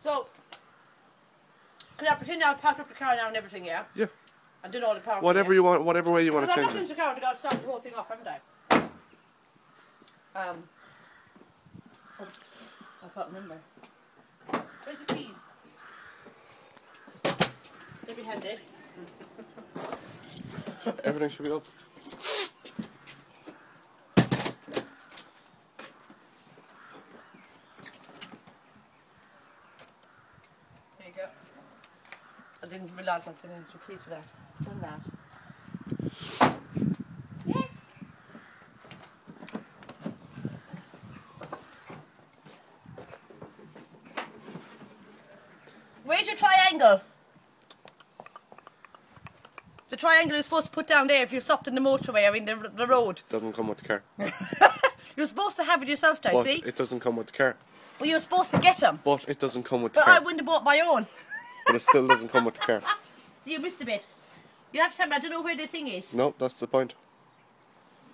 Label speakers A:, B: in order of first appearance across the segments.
A: So, can I pretend I've packed up the car now and everything, yeah?
B: Yeah.
A: And done all the power.
B: Whatever you want, whatever way you want to change
A: I've got into the car and I've got to start the whole thing off, haven't I? I can't remember. Where's the keys? Let me hand it.
B: Everything should be up.
A: There you go. I didn't realise I didn't need the keys for that. Done that. Yes. Where's your triangle? The triangle you're supposed to put down there if you're stopped in the motorway or in the road.
B: Doesn't come with the car.
A: You're supposed to have it yourself now,
B: But
A: see?
B: it doesn't come with the car.
A: Well, you're supposed to get them.
B: But it doesn't come with the
A: But
B: car.
A: I wouldn't have bought my own.
B: But it still doesn't come with the car.
A: So you missed a bit. You have to tell me, I don't know where the thing is.
B: No, that's the point.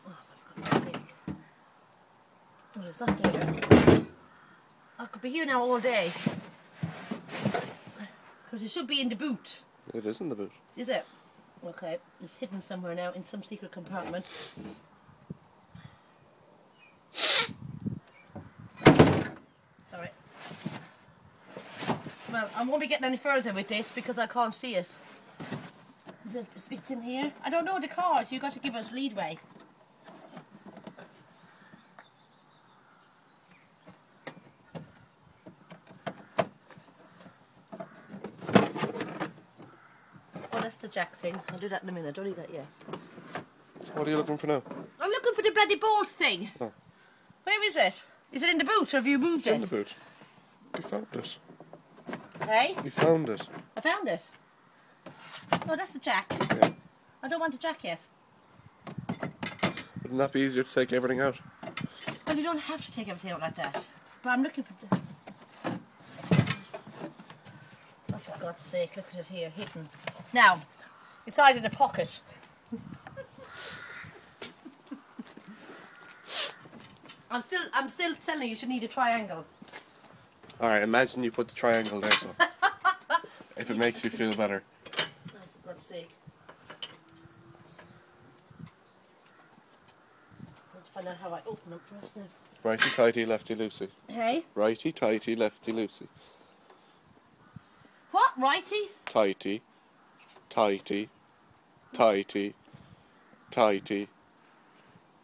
A: Oh, for God's sake. Well, it's not there. I could be here now all day. Because it should be in the boot.
B: It is in the boot.
A: Is it? Okay, it's hidden somewhere now in some secret compartment. Sorry. Well, I won't be getting any further with this because I can't see it. Is it bits in here? I don't know the cars, so you've got to give us leadway. Oh, that's the jack thing. I'll do that in a minute. Don't need that yet.
B: So what are you looking for now?
A: I'm looking for the bloody bolt thing.
B: Oh.
A: Where is it? Is it in the boot or have you moved
B: It's
A: it?
B: in the boot. You found it.
A: Hey?
B: You found it.
A: I found it. Oh, that's the jack.
B: Yeah.
A: I don't want the jack yet.
B: Wouldn't that be easier to take everything out?
A: Well, you don't have to take everything out like that. But I'm looking for the... Oh, for God's sake, look at it here, hidden. Now, inside in a pocket. I'm still telling you should need a triangle.
B: Alright, imagine you put the triangle there, so. If it makes you feel better.
A: Oh, for God's sake. Let's find out how I open them first now.
B: Righty tighty, lefty loosey.
A: Hey?
B: Righty tighty, lefty loosey.
A: What? Righty?
B: Tighty, tighty, tighty, tighty.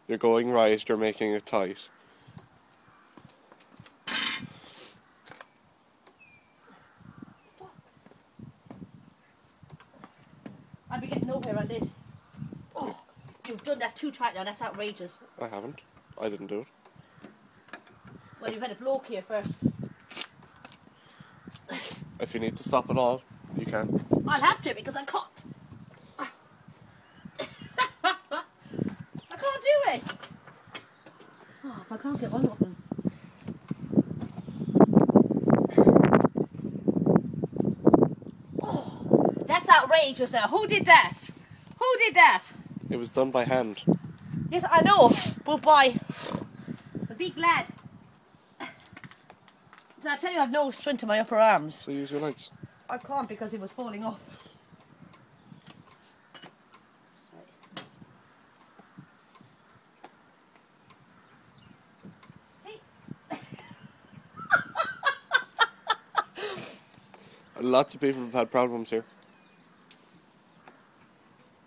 B: You're going right, you're making it tight.
A: I'll be getting nowhere on this. Oh, you've done that too tight now, that's outrageous.
B: I haven't. I didn't do it.
A: Well, you've had a bloke here first.
B: If you need to stop it all, you can.
A: I'll have to because I can't. I can't do it. Oh, if I can't get one open. Oh, that's outrageous now. Who did that? Who did that?
B: It was done by hand.
A: Yes, I know, but by a big lad. I tell you, I've no strength in my upper arms.
B: So use your legs.
A: I can't because it was falling off. Sorry. See?
B: Lots of people have had problems here.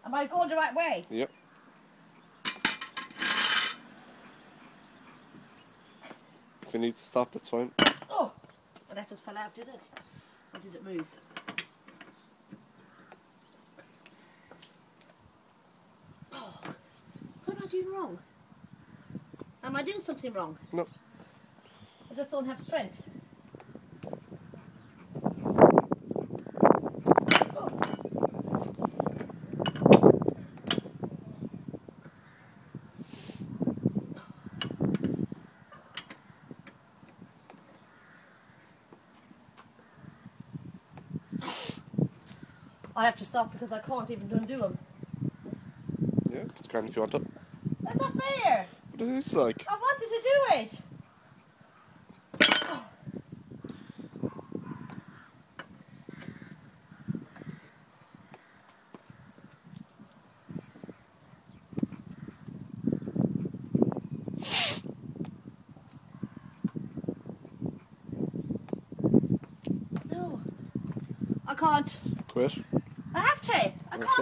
A: Am I going the right way?
B: Yep. If you need to stop, that's fine.
A: Oh, well, that just fell out, did it? Or did it move? Oh, what am I doing wrong? Am I doing something wrong?
B: No.
A: I just don't have strength. I have to stop because I can't even undo them.
B: Yeah, it's grand if you want it.
A: That's not fair.
B: But it is like.
A: I wanted to do it. I can't.
B: Quit.
A: I have to. I can't.